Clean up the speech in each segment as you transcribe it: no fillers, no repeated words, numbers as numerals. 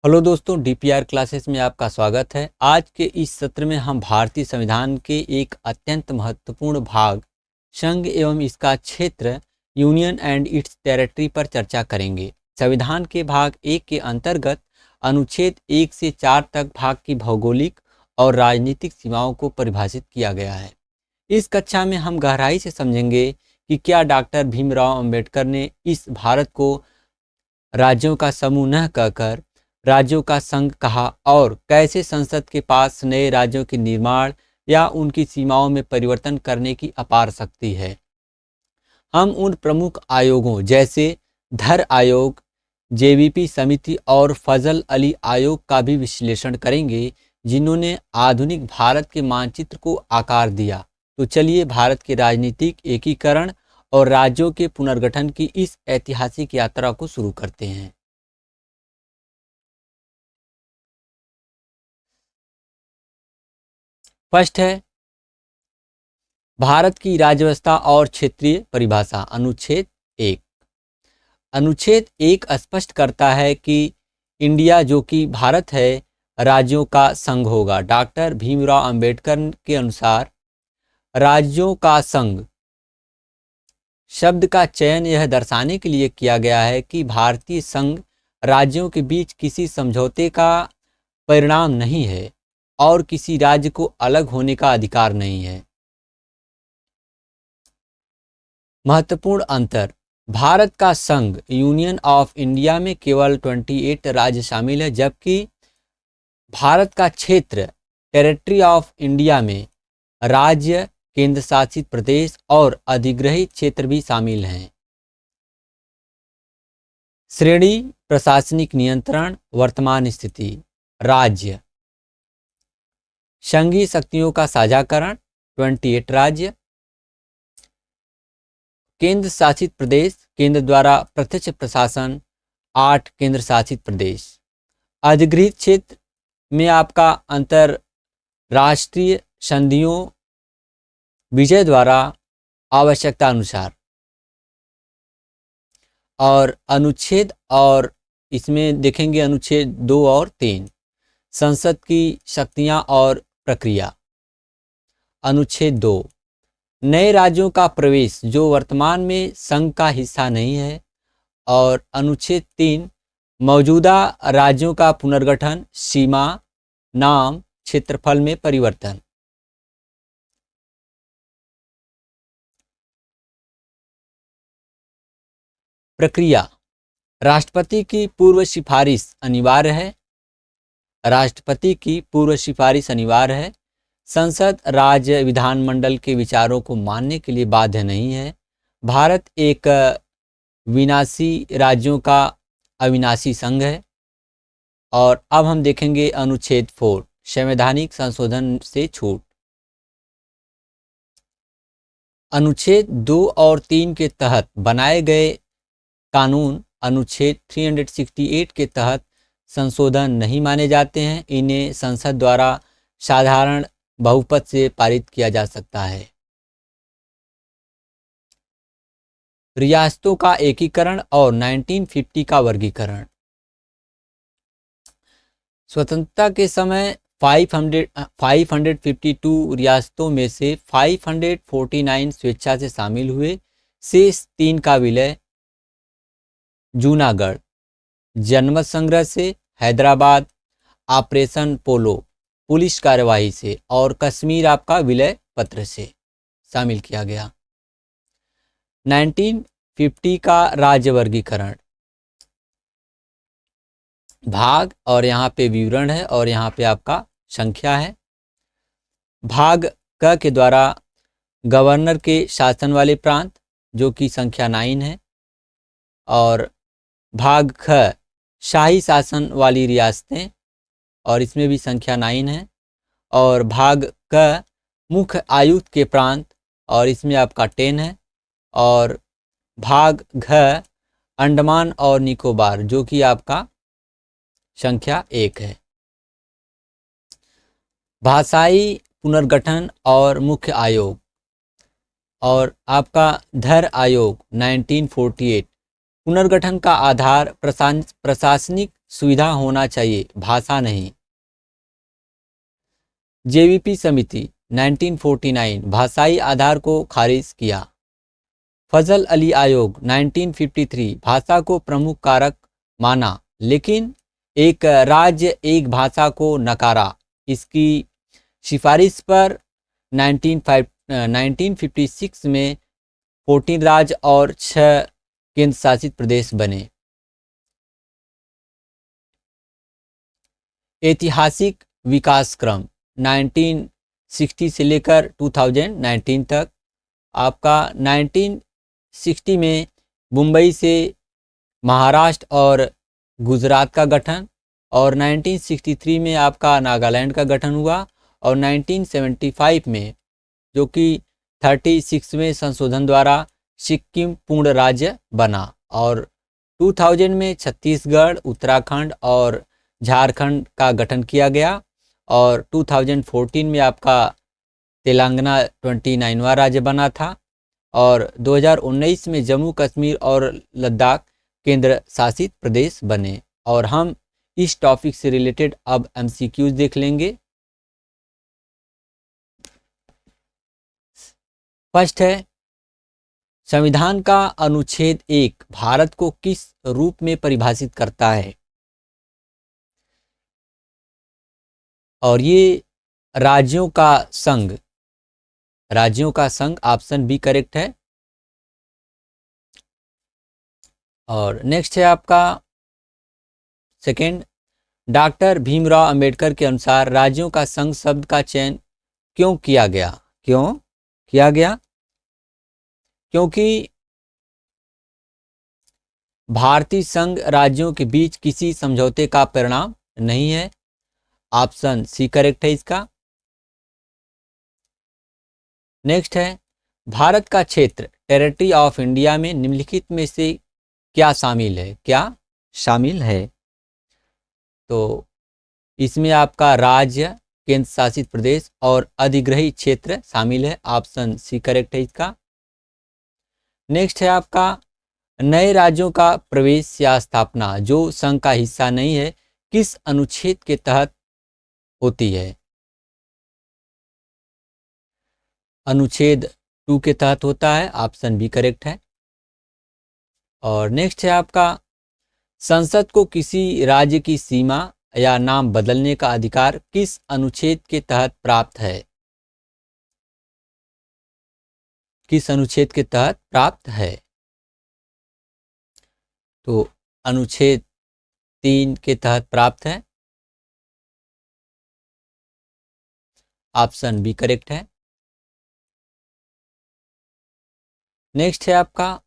Hello दोस्तों, DPR classes में आपका स्वागत है। आज के इस सत्र में हम भारतीय संविधान के एक अत्यंत महत्वपूर्ण भाग संघ एवं इसका क्षेत्र यूनियन एंड इट्स टेरिटरी पर चर्चा करेंगे। संविधान के भाग 1 के अंतर्गत अनुच्छेद 1 से 4 तक भाग की भौगोलिक और राजनीतिक सीमाओं को परिभाषित किया गया है। इस कक्षा में हम गहराई से समझेंगे कि क्या डॉक्टर भीमराव अंबेडकर ने इस भारत को राज्यों का समूह न कहकर राज्यों का संघ कहा और कैसे संसद के पास नए राज्यों के निर्माण या उनकी सीमाओं में परिवर्तन करने की अपार शक्ति है। हम उन प्रमुख आयोगों जैसे धर आयोग, जेवीपी समिति और फजल अली आयोग का भी विश्लेषण करेंगे, जिन्होंने आधुनिक भारत के मानचित्र को आकार दिया। तो चलिए भारत के राजनीतिक एकीकरण और राज्यों के पुनर्गठन की इस ऐतिहासिक यात्रा को शुरू करते हैं। फर्स्ट है भारत की राज्य व्यवस्था और क्षेत्रीय परिभाषा। अनुच्छेद 1। अनुच्छेद 1 स्पष्ट करता है कि इंडिया जो कि भारत है राज्यों का संघ होगा। डॉक्टर भीमराव अंबेडकर के अनुसार राज्यों का संघ शब्द का चयन यह दर्शाने के लिए किया गया है कि भारतीय संघ राज्यों के बीच किसी समझौते का परिणाम नहीं है और किसी राज्य को अलग होने का अधिकार नहीं है। महत्वपूर्ण अंतर। भारत का संघ यूनियन ऑफ इंडिया में केवल 28 राज्य शामिल है, जबकि भारत का क्षेत्र टेरिटरी ऑफ इंडिया में राज्य, केंद्र शासित प्रदेश और अधिग्रहित क्षेत्र भी शामिल हैं। श्रेणी, प्रशासनिक नियंत्रण, वर्तमान स्थिति। राज्य, संघीय शक्तियों का साझाकरण 28 राज्य। केंद्र शासित प्रदेश, केंद्र द्वारा प्रत्यक्ष प्रशासन 8 केंद्र शासित प्रदेश। अधिग्रहित क्षेत्र में आपका अंतरराष्ट्रीय संधियों विजय द्वारा आवश्यकता अनुसार। और अनुच्छेद और इसमें देखेंगे अनुच्छेद 2 और 3 संसद की शक्तियां और प्रक्रिया। अनुच्छेद 2 नए राज्यों का प्रवेश जो वर्तमान में संघ का हिस्सा नहीं है। और अनुच्छेद 3 मौजूदा राज्यों का पुनर्गठन, सीमा, नाम, क्षेत्रफल में परिवर्तन। प्रक्रिया। राष्ट्रपति की पूर्व सिफारिश अनिवार्य है। राष्ट्रपति की पूर्व सिफारिश अनिवार्य है। संसद राज्य विधानमंडल के विचारों को मानने के लिए बाध्य नहीं है। भारत एक विनाशी राज्यों का अविनाशी संघ है। और अब हम देखेंगे अनुच्छेद 4 संवैधानिक संशोधन से छूट। अनुच्छेद 2 और 3 के तहत बनाए गए कानून अनुच्छेद 368 के तहत संशोधन नहीं माने जाते हैं। इन्हें संसद द्वारा साधारण बहुमत से पारित किया जा सकता है। रियासतों का एकीकरण और 1950 का वर्गीकरण। स्वतंत्रता के समय 552 रियासतों में से 549 स्वेच्छा से शामिल हुए। शेष 3 का विलय जूनागढ़, जनमत संग्रह से, हैदराबाद, ऑपरेशन पोलो पुलिस कार्यवाही से और कश्मीर आपका विलय पत्र से शामिल किया गया। 1950 का राज्य वर्गीकरण। भाग और यहाँ पे विवरण है और यहाँ पे आपका संख्या है। भाग क के द्वारा गवर्नर के शासन वाले प्रांत जो कि संख्या 9 है। और भाग ख शाही शासन वाली रियासतें और इसमें भी संख्या 9 है। और भाग क मुख्य आयुक्त के प्रांत और इसमें आपका 10 है। और भाग घ अंडमान और निकोबार जो कि आपका संख्या 1 है। भाषाई पुनर्गठन और मुख्य आयोग और आपका धर आयोग 1948 पुनर्गठन का आधार प्रशासनिक सुविधा होना चाहिए, भाषा नहीं। जेवीपी समिति 1949 भाषाई आधार को खारिज किया। फजल अली आयोग 1953 भाषा को प्रमुख कारक माना, लेकिन एक राज्य एक भाषा को नकारा। इसकी सिफारिश पर 1956 में 14 राज्य और 6 केंद्र शासित प्रदेश बने। ऐतिहासिक विकास क्रम 1960 से लेकर 2019 तक। आपका 1960 में मुंबई से महाराष्ट्र और गुजरात का गठन, और 1963 में आपका नागालैंड का गठन हुआ, और 1975 में जो कि 36वें संशोधन द्वारा सिक्किम पूर्ण राज्य बना, और 2000 में छत्तीसगढ़, उत्तराखंड और झारखंड का गठन किया गया, और 2014 में आपका तेलंगाना 29वां राज्य बना था, और 2019 में जम्मू कश्मीर और लद्दाख केंद्र शासित प्रदेश बने। और हम इस टॉपिक से रिलेटेड अब एमसीक्यूज देख लेंगे। फर्स्ट है, संविधान का अनुच्छेद 1 भारत को किस रूप में परिभाषित करता है? और ये राज्यों का संघ, राज्यों का संघ, ऑप्शन बी करेक्ट है। और नेक्स्ट है आपका सेकंड, डॉक्टर भीमराव अंबेडकर के अनुसार राज्यों का संघ शब्द का चयन क्यों किया गया? क्यों किया गया? क्योंकि भारतीय संघ राज्यों के बीच किसी समझौते का परिणाम नहीं है। ऑप्शन सी करेक्ट है इसका। नेक्स्ट है, भारत का क्षेत्र टेरिटरी ऑफ इंडिया में निम्नलिखित में से क्या शामिल है? क्या शामिल है? तो इसमें आपका राज्य, केंद्र शासित प्रदेश और अधिग्रहित क्षेत्र शामिल है। ऑप्शन सी करेक्ट है इसका। नेक्स्ट है आपका, नए राज्यों का प्रवेश या स्थापना जो संघ का हिस्सा नहीं है किस अनुच्छेद के तहत होती है? अनुच्छेद 2 के तहत होता है। ऑप्शन बी करेक्ट है। और नेक्स्ट है आपका, संसद को किसी राज्य की सीमा या नाम बदलने का अधिकार किस अनुच्छेद के तहत प्राप्त है? किस अनुच्छेद के तहत प्राप्त है? तो अनुच्छेद 3 के तहत प्राप्त है। ऑप्शन बी करेक्ट है। नेक्स्ट है आपका,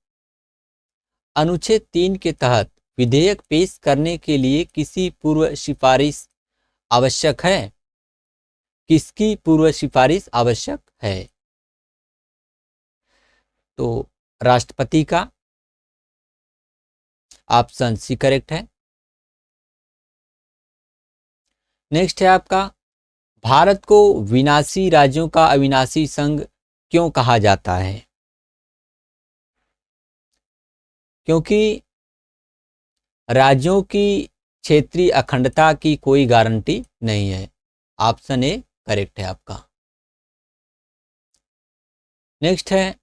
अनुच्छेद 3 के तहत विधेयक पेश करने के लिए किसी पूर्व सिफारिश आवश्यक है? किसकी पूर्व सिफारिश आवश्यक है? तो राष्ट्रपति का। ऑप्शन सी करेक्ट है। नेक्स्ट है आपका, भारत को विनाशी राज्यों का अविनाशी संघ क्यों कहा जाता है? क्योंकि राज्यों की क्षेत्रीय अखंडता की कोई गारंटी नहीं है। ऑप्शन ए करेक्ट है आपका। नेक्स्ट है,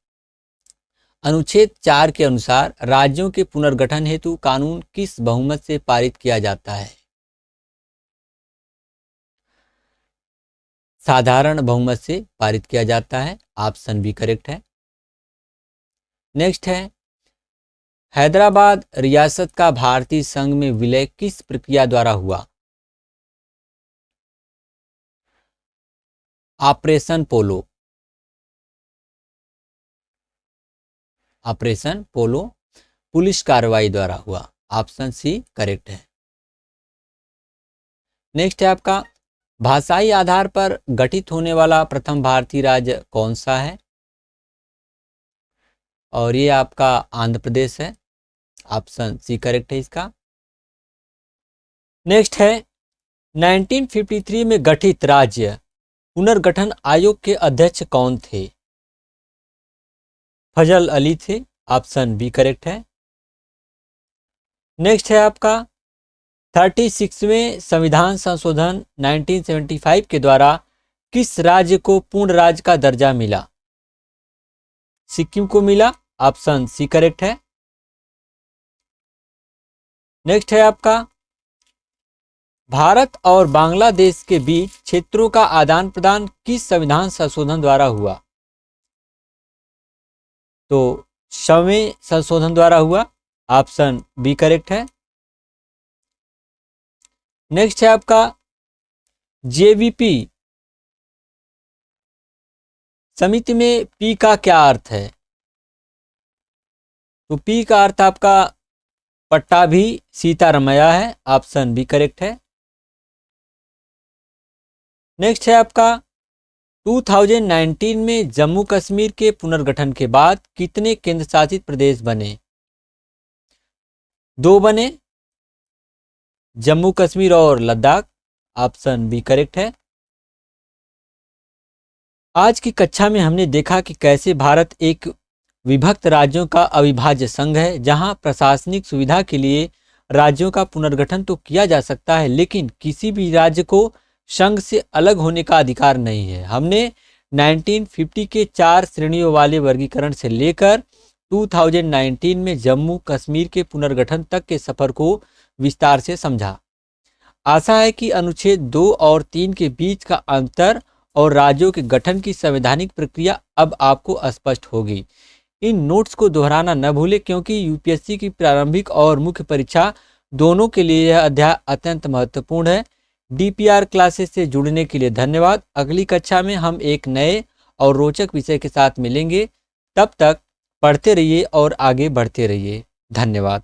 अनुच्छेद 4 के अनुसार राज्यों के पुनर्गठन हेतु कानून किस बहुमत से पारित किया जाता है? साधारण बहुमत से पारित किया जाता है। ऑप्शन बी करेक्ट है। नेक्स्ट है, हैदराबाद रियासत का भारतीय संघ में विलय किस प्रक्रिया द्वारा हुआ? ऑपरेशन पोलो। ऑपरेशन पोलो पुलिस कार्रवाई द्वारा हुआ। ऑप्शन सी करेक्ट है। नेक्स्ट है आपका, भाषाई आधार पर गठित होने वाला प्रथम भारतीय राज्य कौन सा है? और ये आपका आंध्र प्रदेश है। ऑप्शन सी करेक्ट है इसका। नेक्स्ट है, 1953 में गठित राज्य पुनर्गठन आयोग के अध्यक्ष कौन थे? फजल अली थे। ऑप्शन बी करेक्ट है। नेक्स्ट है आपका, 36वें संविधान संशोधन 1975 के द्वारा किस राज्य को पूर्ण राज्य का दर्जा मिला? सिक्किम को मिला। ऑप्शन सी करेक्ट है। नेक्स्ट है आपका, भारत और बांग्लादेश के बीच क्षेत्रों का आदान प्रदान किस संविधान संशोधन द्वारा हुआ? तो 6वें संशोधन द्वारा हुआ। ऑप्शन बी करेक्ट है। नेक्स्ट है आपका, जेवीपी समिति में पी का क्या अर्थ है? तो पी का अर्थ आपका पट्टाभी सीतारमैया है। ऑप्शन बी करेक्ट है। नेक्स्ट है आपका, 2019 में जम्मू कश्मीर के पुनर्गठन के बाद कितने केंद्र शासित प्रदेश बने? 2 बने, जम्मू कश्मीर और लद्दाख। ऑप्शन बी करेक्ट है। आज की कक्षा में हमने देखा कि कैसे भारत एक विभक्त राज्यों का अविभाज्य संघ है, जहां प्रशासनिक सुविधा के लिए राज्यों का पुनर्गठन तो किया जा सकता है, लेकिन किसी भी राज्य को संघ से अलग होने का अधिकार नहीं है। हमने 1950 के 4 श्रेणियों वाले वर्गीकरण से लेकर 2019 में जम्मू कश्मीर के पुनर्गठन तक के सफर को विस्तार से समझा। आशा है कि अनुच्छेद 2 और 3 के बीच का अंतर और राज्यों के गठन की संवैधानिक प्रक्रिया अब आपको स्पष्ट होगी। इन नोट्स को दोहराना न भूलें, क्योंकि यूपीएससी की प्रारंभिक और मुख्य परीक्षा दोनों के लिए यह अध्याय अत्यंत महत्वपूर्ण है। डीपीआर क्लासेस से जुड़ने के लिए धन्यवाद। अगली कक्षा में हम एक नए और रोचक विषय के साथ मिलेंगे। तब तक पढ़ते रहिए और आगे बढ़ते रहिए। धन्यवाद।